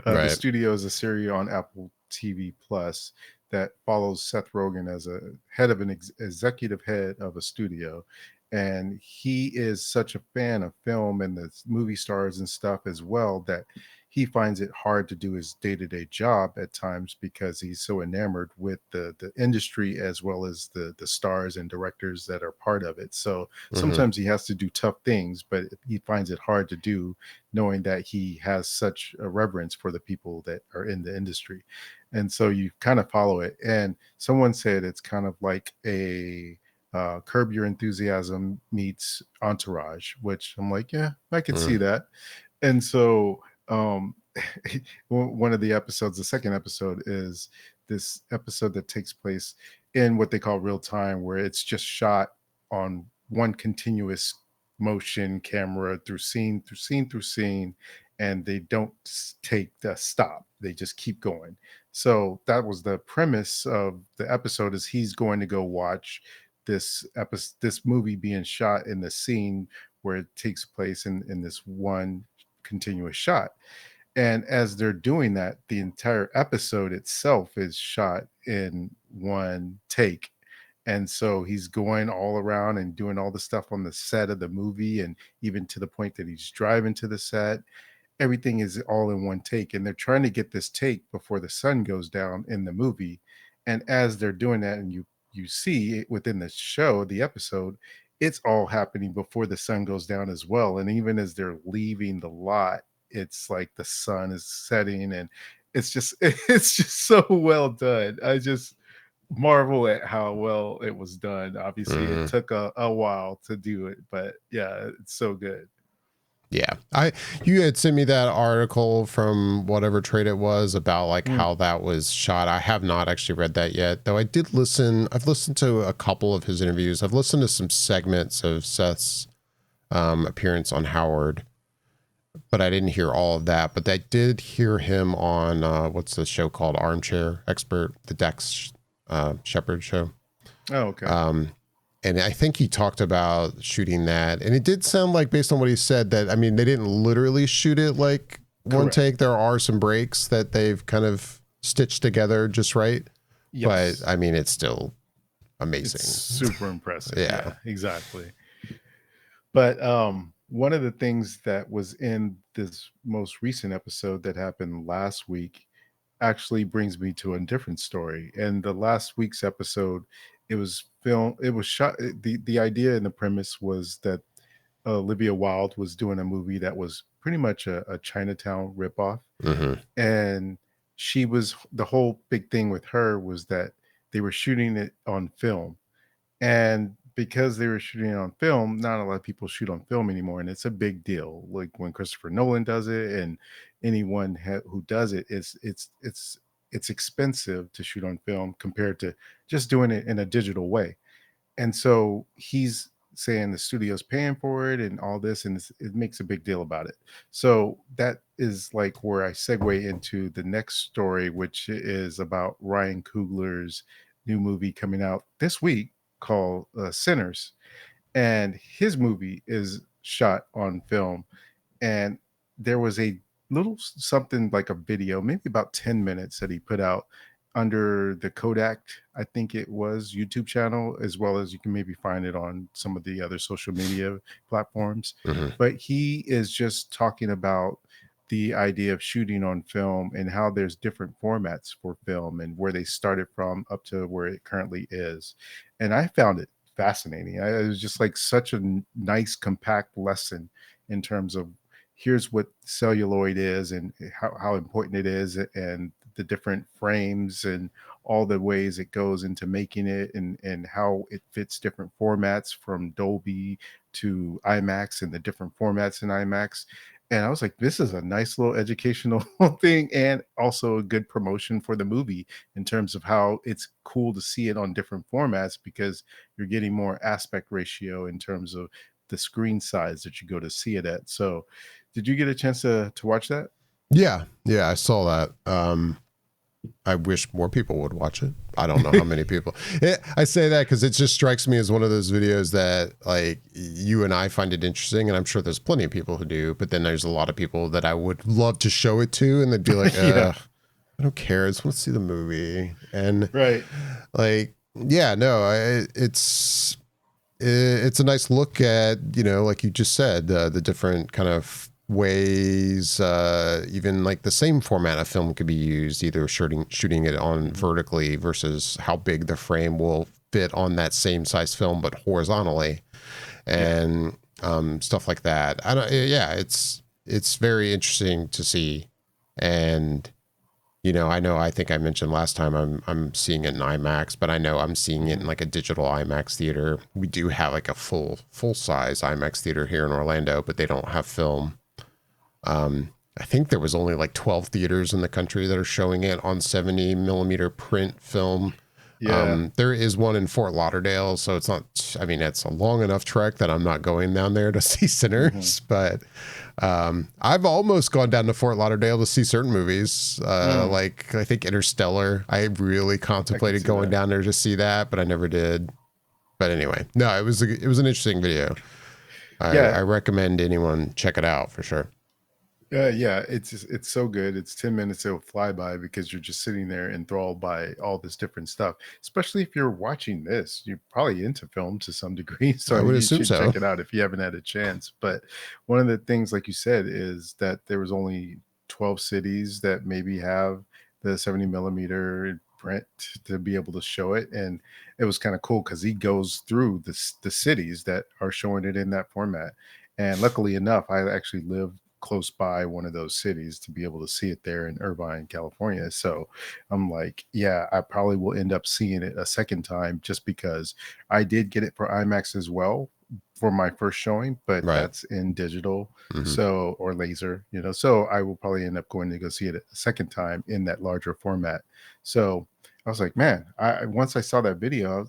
Speaker 2: The
Speaker 1: Right.
Speaker 2: Studio is a series on Apple TV Plus that follows Seth Rogen as a head of an executive head of a studio. And he is such a fan of film and the movie stars and stuff as well that he finds it hard to do his day-to-day job at times because he's so enamored with the industry as well as the stars and directors that are part of it. So
Speaker 1: Hmm.
Speaker 2: sometimes he has to do tough things, but he finds it hard to do knowing that he has such a reverence for the people that are in the industry. And so you kind of follow it. And someone said it's kind of like a Curb Your Enthusiasm meets Entourage, which I'm like, yeah, I could see
Speaker 1: Mm.
Speaker 2: that. And so um one of the episodes, the second episode, is this episode that takes place in what they call real time, where it's just shot on one continuous motion camera through scene through scene through scene, and they don't take the stop, they just keep going. So that was the premise of the episode, is he's going to go watch this movie being shot in the scene where it takes place in this one continuous shot. And as they're doing that, the entire episode itself is shot in one take. And so he's going all around and doing all the stuff on the set of the movie, and even to the point that he's driving to the set, everything is all in one take. And they're trying to get this take before the sun goes down in the movie. And as they're doing that, and you see it within the show, the episode, it's all happening before the sun goes down as well. And even as they're leaving the lot, it's like the sun is setting, and it's just it's just so well done. I just marvel at how well it was done. Obviously it
Speaker 1: Hmm.
Speaker 2: took a while to do it, but yeah, it's so good.
Speaker 1: Yeah. You had sent me that article from whatever trade it was about like
Speaker 2: Mm,
Speaker 1: how that was shot. I have not actually read that yet, though I've listened to a couple of his interviews. I've listened to some segments of Seth's appearance on Howard, but I didn't hear all of that. But I did hear him on what's the show called? Armchair Expert, the Dex Shepherd show.
Speaker 2: oh, okay.
Speaker 1: Um, and I think he talked about shooting that, and it did sound like, based on what he said, that I mean they didn't literally shoot it like one
Speaker 2: Correct.
Speaker 1: take. There are some breaks that they've kind of stitched together just right, but
Speaker 2: Yes.
Speaker 1: I mean it's still
Speaker 2: It's
Speaker 1: amazing.
Speaker 2: super impressive.
Speaker 1: Yeah.
Speaker 2: Yeah, exactly. But one of the things that was in this most recent episode that happened last week actually brings me to a different story. And the last week's episode, it was shot. The idea and the premise was that Olivia Wilde was doing a movie that was pretty much a Chinatown ripoff.
Speaker 1: Hmm.
Speaker 2: And the whole big thing with her was that they were shooting it on film. And because they were shooting it on film, not a lot of people shoot on film anymore, and it's a big deal. Like when Christopher Nolan does it, and anyone who does it, it's expensive to shoot on film compared to just doing it in a digital way. And so he's saying the studio's paying for it and all this, and it makes a big deal about it. So that is like where I segue into the next story, which is about Ryan Coogler's new movie coming out this week called Sinners. And his movie is shot on film, and there was a little something like a video, maybe about 10 minutes, that he put out under the Kodak, I think it was, YouTube channel, as well as you can maybe find it on some of the other social media platforms.
Speaker 1: Hmm.
Speaker 2: But he is just talking about the idea of shooting on film and how there's different formats for film and where they started from up to where it currently is. And I found it fascinating. It was just like such a nice compact lesson in terms of here's what celluloid is and how important it is, and the different frames and all the ways it goes into making it, and how it fits different formats from Dolby to IMAX and the different formats in IMAX. And I was like, this is a nice little educational thing, and also a good promotion for the movie in terms of how it's cool to see it on different formats, because you're getting more aspect ratio in terms of the screen size that you go to see it at. So did you get a chance to watch that?
Speaker 1: Yeah, yeah, I saw that. I wish more people would watch it. I don't know how many people. I say that because it just strikes me as one of those videos that like you and I find it interesting, and I'm sure there's plenty of people who do. But then there's a lot of people that I would love to show it to, and they'd be like,
Speaker 2: Yeah.
Speaker 1: I don't care. I just want to see the movie. And
Speaker 2: Right.
Speaker 1: like, yeah, no, it's a nice look at, you know, like you just said, the different kind of ways, even like the same format of film could be used, either shooting it on vertically versus how big the frame will fit on that same size film, but horizontally, and stuff like that. Yeah, it's very interesting to see. And you know, I think I mentioned last time I'm seeing it in IMAX, but I know I'm seeing it in like a digital IMAX theater. We do have like a full size IMAX theater here in Orlando, but they don't have film. I think there was only like 12 theaters in the country that are showing it on 70 millimeter print film.
Speaker 2: Yeah.
Speaker 1: There is one in Fort Lauderdale, so it's not, I mean, it's a long enough trek that I'm not going down there to see Sinners, but I've almost gone down to Fort Lauderdale to see certain movies. Like I think Interstellar. I really contemplated going down there to see that, but I never did. But anyway, no, it was an interesting video. I recommend anyone check it out for sure.
Speaker 2: Yeah, it's so good. It's 10 minutes, it'll fly by because you're just sitting there enthralled by all this different stuff. Especially if you're watching this, you're probably into film to some degree, so
Speaker 1: I would
Speaker 2: you
Speaker 1: assume
Speaker 2: should
Speaker 1: so.
Speaker 2: check it out if you haven't had a chance. But one of the things, like you said, is that there was only 12 cities that maybe have the 70 millimeter print to be able to show it, and it was kind of cool because he goes through the cities that are showing it in that format. And luckily enough, I actually live close by one of those cities to be able to see it there in Irvine, California. So I'm like, yeah, I probably will end up seeing it a second time just because I did get it for IMAX as well for my first showing, but
Speaker 1: Right.
Speaker 2: that's in digital.
Speaker 1: Mm-hmm.
Speaker 2: So, or laser, you know, so I will probably end up going to go see it a second time in that larger format. So I was like, man, once I saw that video,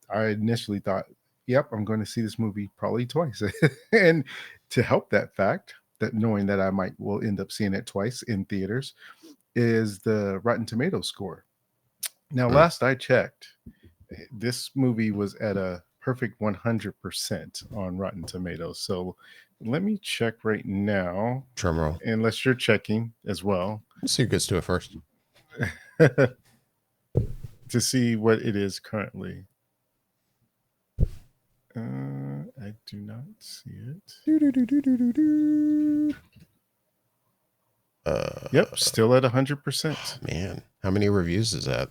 Speaker 2: I initially thought, yep, I'm going to see this movie probably twice. And to help that fact, that knowing that I might will end up seeing it twice in theaters, is the Rotten Tomatoes score. Now, last I checked, this movie was at a perfect 100% on Rotten Tomatoes. So let me check right now.
Speaker 1: Drum roll.
Speaker 2: Unless you're checking as well.
Speaker 1: Let's see who gets to it first.
Speaker 2: To see what it is currently. I do not see it. Yep, still at 100%.
Speaker 1: Man, how many reviews is that?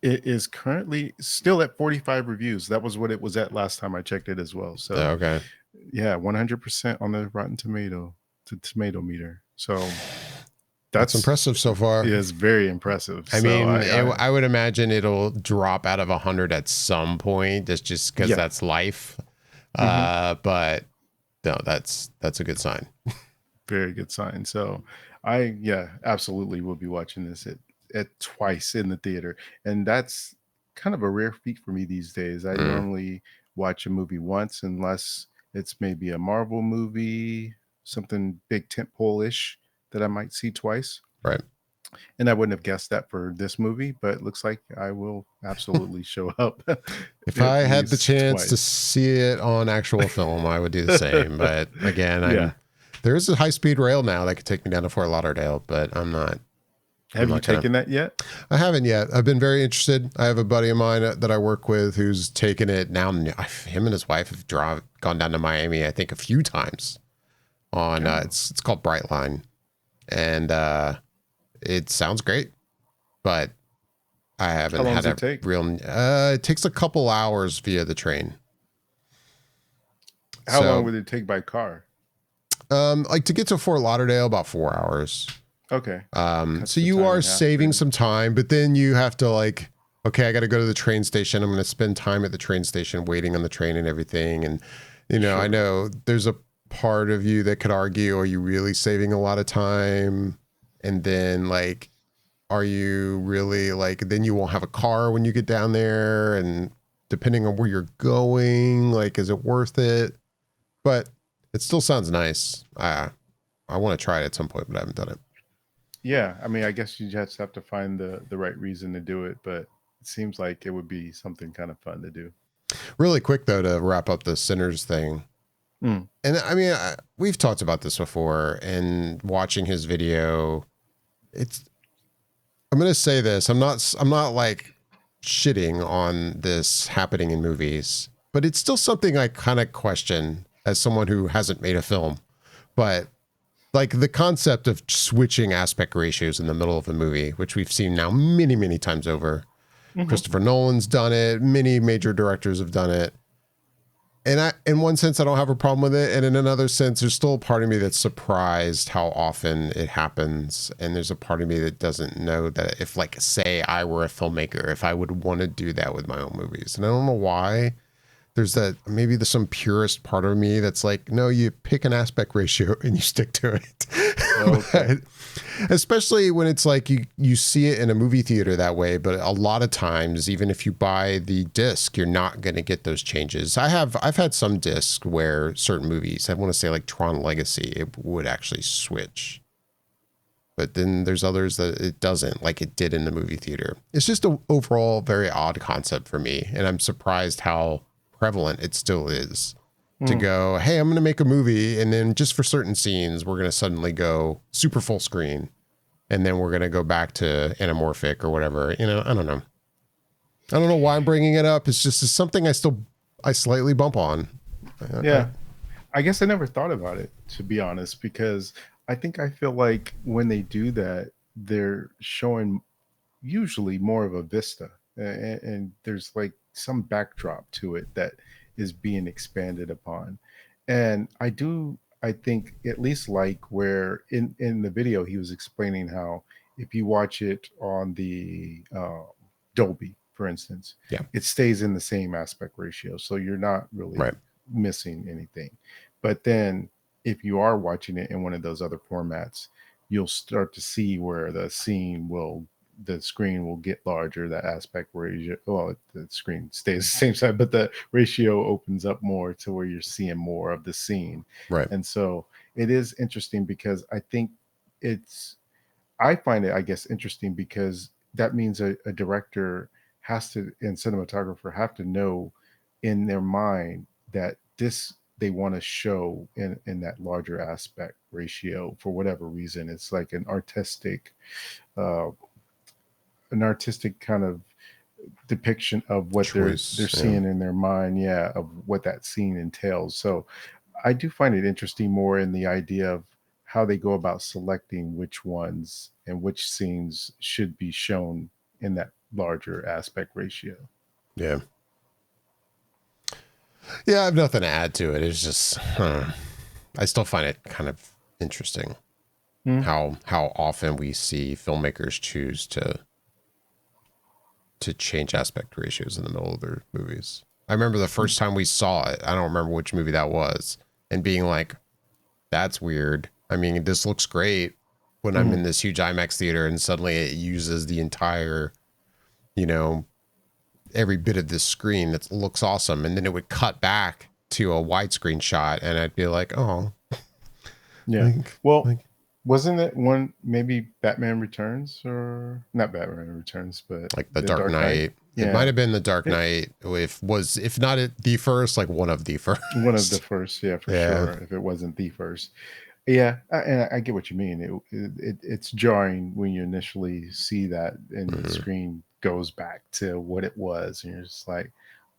Speaker 2: It is currently still at 45 reviews. That was what it was at last time I checked it as well. So
Speaker 1: okay,
Speaker 2: yeah, 100% on the Rotten Tomato meter. So
Speaker 1: that's impressive so far.
Speaker 2: It is very impressive.
Speaker 1: I mean, I would imagine it'll drop out of 100 at some point. That's just because that's life. But no, that's a good sign.
Speaker 2: Very good sign. So I absolutely will be watching this at twice in the theater, and that's kind of a rare feat for me these days. I normally watch a movie once unless it's maybe a Marvel movie, something big tentpole-ish that I might see twice.
Speaker 1: Right.
Speaker 2: And I wouldn't have guessed that for this movie, but it looks like I will absolutely show up.
Speaker 1: If I had the chance to see it on actual film, I would do the same. But again, there is a high-speed rail now that could take me down to Fort Lauderdale, but I'm not.
Speaker 2: Have you taken that yet?
Speaker 1: I haven't yet. I've been very interested. I have a buddy of mine that I work with who's taken it now. Him and his wife have gone down to Miami, I think, a few times. On it's called Brightline, and it sounds great, but I haven't had a real. It takes a couple hours via the train.
Speaker 2: How long would it take by car?
Speaker 1: Like to get to Fort Lauderdale, about 4 hours.
Speaker 2: Okay.
Speaker 1: So you are saving some time, but then you have to like, okay, I got to go to the train station. I'm going to spend time at the train station waiting on the train and everything. And, you know, I know there's a part of you that could argue, are you really saving a lot of time? And then like, are you really like, then you won't have a car when you get down there. And depending on where you're going, like, is it worth it? But it still sounds nice. I want to try it at some point, but I haven't done it.
Speaker 2: Yeah, I mean, I guess you just have to find the right reason to do it, but it seems like it would be something kind of fun to do.
Speaker 1: Really quick though, to wrap up the Sinners thing.
Speaker 2: Mm.
Speaker 1: And I mean, we've talked about this before, and watching his video, it's, I'm going to say this. I'm not like shitting on this happening in movies, but it's still something I kind of question as someone who hasn't made a film. But like the concept of switching aspect ratios in the middle of a movie, which we've seen now many, many times over.
Speaker 2: Hmm.
Speaker 1: Christopher Nolan's done it. Many major directors have done it. And in one sense, I don't have a problem with it. And in another sense, there's still a part of me that's surprised how often it happens. And there's a part of me that doesn't know that if, like, say I were a filmmaker, if I would want to do that with my own movies. And I don't know why. There's that, maybe there's some purist part of me that's like, no, you pick an aspect ratio and you stick to it.
Speaker 2: Okay.
Speaker 1: But especially when it's like you see it in a movie theater that way, but a lot of times, even if you buy the disc, you're not going to get those changes. I've had some discs where certain movies, I want to say like Tron Legacy, it would actually switch. But then there's others that it doesn't, like it did in the movie theater. It's just an overall very odd concept for me. And I'm surprised how prevalent it still is to
Speaker 2: Mm.
Speaker 1: go, hey, I'm going to make a movie. And then just for certain scenes, we're going to suddenly go super full screen. And then we're going to go back to anamorphic or whatever. You know, I don't know. I don't know why I'm bringing it up. It's just it's something I slightly bump on.
Speaker 2: Yeah. I guess I never thought about it, to be honest, because I feel like when they do that, they're showing usually more of a vista, and there's like some backdrop to it that is being expanded upon. And I think at least like where in the video he was explaining how if you watch it on the Dolby, for instance,
Speaker 1: Yeah.
Speaker 2: it stays in the same aspect ratio, so you're not really
Speaker 1: Right.
Speaker 2: missing anything. But then if you are watching it in one of those other formats, you'll start to see where the screen will get larger, that aspect ratio, well, the screen stays the same side, but the ratio opens up more to where you're seeing more of the scene.
Speaker 1: Right.
Speaker 2: And so it is interesting because it's I find it, I guess, interesting because that means a director has to and cinematographer have to know in their mind that this they want to show in that larger aspect ratio for whatever reason. It's like uh, an artistic kind of depiction of what they're
Speaker 1: Choice. Yeah.
Speaker 2: seeing in their mind, yeah, of what that scene entails. So I do find it interesting more in the idea of how they go about selecting which ones and which scenes should be shown in that larger aspect ratio.
Speaker 1: Yeah. Yeah, I have nothing to add to it. It's just, I still find it kind of interesting
Speaker 2: Hmm.
Speaker 1: how often we see filmmakers choose to change aspect ratios in the middle of their movies. I remember the first time we saw it. I don't remember which movie that was, and being like, "That's weird." I mean, this looks great when I'm
Speaker 2: Hmm.
Speaker 1: in this huge IMAX theater, and suddenly it uses the entire, you know, every bit of this screen that looks awesome, and then it would cut back to a widescreen shot, and I'd be like, "Oh,
Speaker 2: Yeah.
Speaker 1: like,
Speaker 2: Well,
Speaker 1: like,
Speaker 2: wasn't it one maybe Batman Returns or not Batman Returns, but
Speaker 1: like the
Speaker 2: The
Speaker 1: Dark
Speaker 2: Dark Knight?
Speaker 1: Knight." It might
Speaker 2: Yeah.
Speaker 1: have been the Dark
Speaker 2: It,
Speaker 1: Knight, if not it, the first, like one of the
Speaker 2: one of the
Speaker 1: first.
Speaker 2: first, yeah, for
Speaker 1: Yeah.
Speaker 2: sure. If it wasn't the first. Yeah, and I get what you mean. It's jarring when you initially see that and the
Speaker 1: Mhm.
Speaker 2: screen goes back to what it was, and you're just like,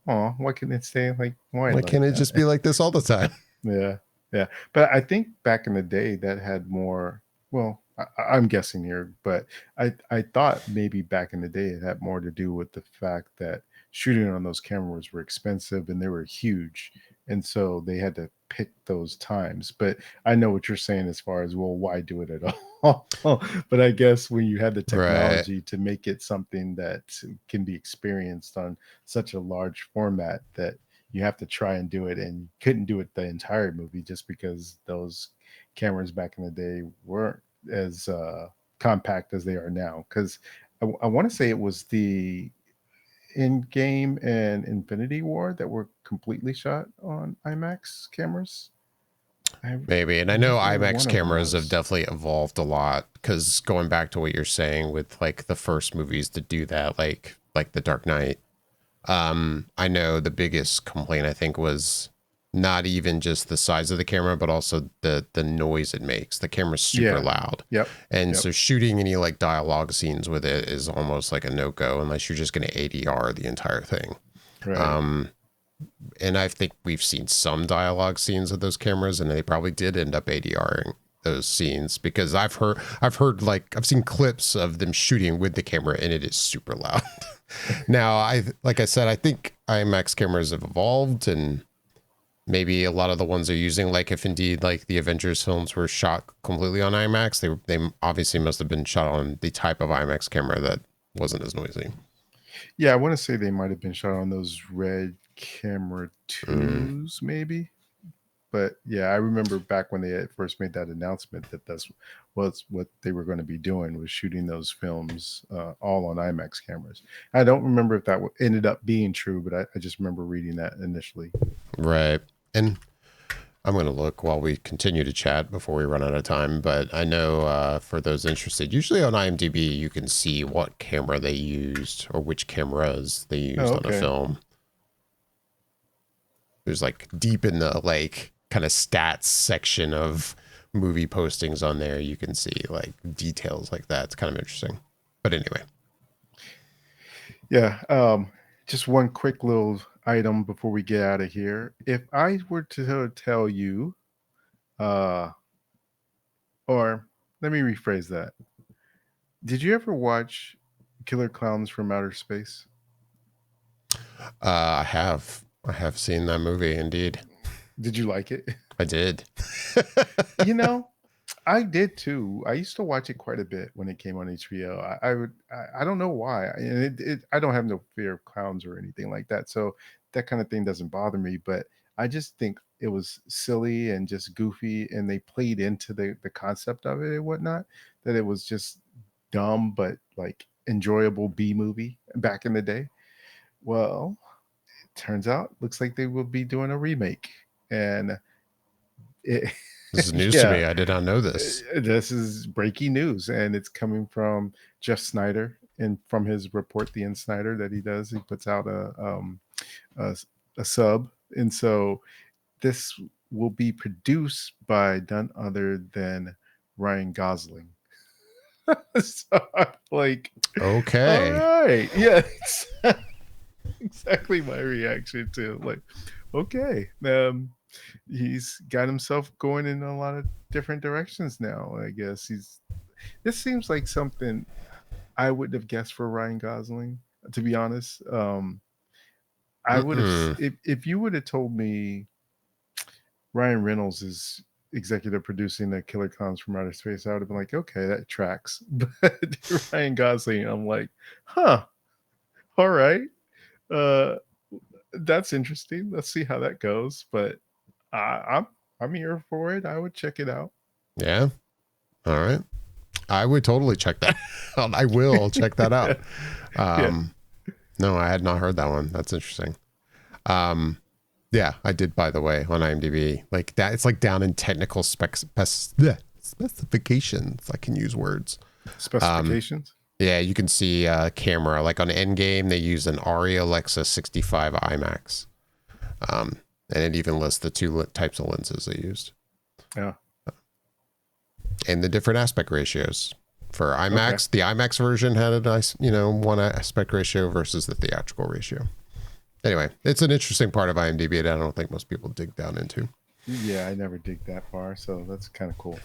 Speaker 2: "Oh, why can't it stay like wide
Speaker 1: Why
Speaker 2: like
Speaker 1: can't it just
Speaker 2: that?"
Speaker 1: be like this all the time?
Speaker 2: Yeah, yeah. But I think back in the day that had more. Well, I'm guessing here, but I thought maybe back in the day it had more to do with the fact that shooting on those cameras were expensive and they were huge, and so they had to pick those times. But I know what you're saying as far as, well, why do it at all? But I guess when you had the
Speaker 1: Right.
Speaker 2: technology to make it something that can be experienced on such a large format, that you have to try and do it, and you couldn't do it the entire movie just because those cameras back in the day weren't as compact as they are now. Because I want to say it was the in-game and Infinity War that were completely shot on IMAX cameras.
Speaker 1: Maybe. And I know IMAX cameras have definitely evolved a lot, because going back to what you're saying with like the first movies to do that, like The Dark Knight, I know the biggest complaint I think was not even just the size of the camera, but also the noise it makes. The camera's super loud.
Speaker 2: Yep.
Speaker 1: And so shooting any like dialogue scenes with it is almost like a no-go unless you're just going to ADR the entire thing.
Speaker 2: Right.
Speaker 1: And I think we've seen some dialogue scenes of those cameras, and they probably did end up ADRing those scenes, because I've heard like I've seen clips of them shooting with the camera and it is super loud. Now, like I said, I think IMAX cameras have evolved, and maybe a lot of the ones they're using, like if indeed like the Avengers films were shot completely on IMAX, they obviously must have been shot on the type of IMAX camera that wasn't as noisy.
Speaker 2: Yeah, I want to say they might have been shot on those Red Camera 2s, maybe. But yeah, I remember back when they first made that announcement that that's what they were going to be doing, was shooting those films all on IMAX cameras. I don't remember if that ended up being true, but I just remember reading that initially.
Speaker 1: Right. And I'm going to look while we continue to chat before we run out of time. But I know for those interested, usually on IMDb, you can see what camera they used or which cameras they used on a film. There's like deep in the like kind of stats section of movie postings on there. You can see like details like that. It's kind of interesting. But anyway.
Speaker 2: Yeah. Just one quick little item before we get out of here. If I were to tell you, or let me rephrase that. Did you ever watch Killer Clowns from Outer Space?
Speaker 1: I have seen that movie, indeed.
Speaker 2: Did you like it?
Speaker 1: I did.
Speaker 2: You know, I did too. I used to watch it quite a bit when it came on HBO. I don't know why. And I don't have no fear of clowns or anything like that. So that kind of thing doesn't bother me. But I just think it was silly and just goofy. And they played into the concept of it and whatnot, that it was just dumb, but like enjoyable B movie back in the day. Well, it turns out, looks like they will be doing a remake. And it,
Speaker 1: this is news to me. I did not know this.
Speaker 2: This is breaking news, and it's coming from Jeff Snyder, and from his report, The End Snyder, that he does. He puts out a sub, and so this will be produced by none other than Ryan Gosling. So I'm like,
Speaker 1: okay,
Speaker 2: all right, yeah, exactly my reaction to like, okay, he's got himself going in a lot of different directions now. I guess this seems like something I wouldn't have guessed for Ryan Gosling, to be honest. I would have, if you would have told me Ryan Reynolds is executive producing the Killer Clowns from Outer Space, I would have been like, okay, that tracks. But Ryan Gosling, I'm like, huh, all right. That's interesting. Let's see how that goes. But I'm here for it. I would check it out.
Speaker 1: Yeah. All right. I would totally check that out. I will check that out. No, I had not heard that one. That's interesting. Yeah, I did, by the way, on IMDb. Like that, it's like down in technical specifications. I can use words.
Speaker 2: Specifications?
Speaker 1: Yeah, you can see camera. Like on Endgame, they use an Arri Alexa 65 IMAX. And it even lists the two types of lenses they used.
Speaker 2: Yeah.
Speaker 1: And the different aspect ratios. For IMAX, the IMAX version had a nice, one aspect ratio versus the theatrical ratio. Anyway, it's an interesting part of IMDb that I don't think most people dig down into.
Speaker 2: Yeah, I never dig that far, so that's kind of cool.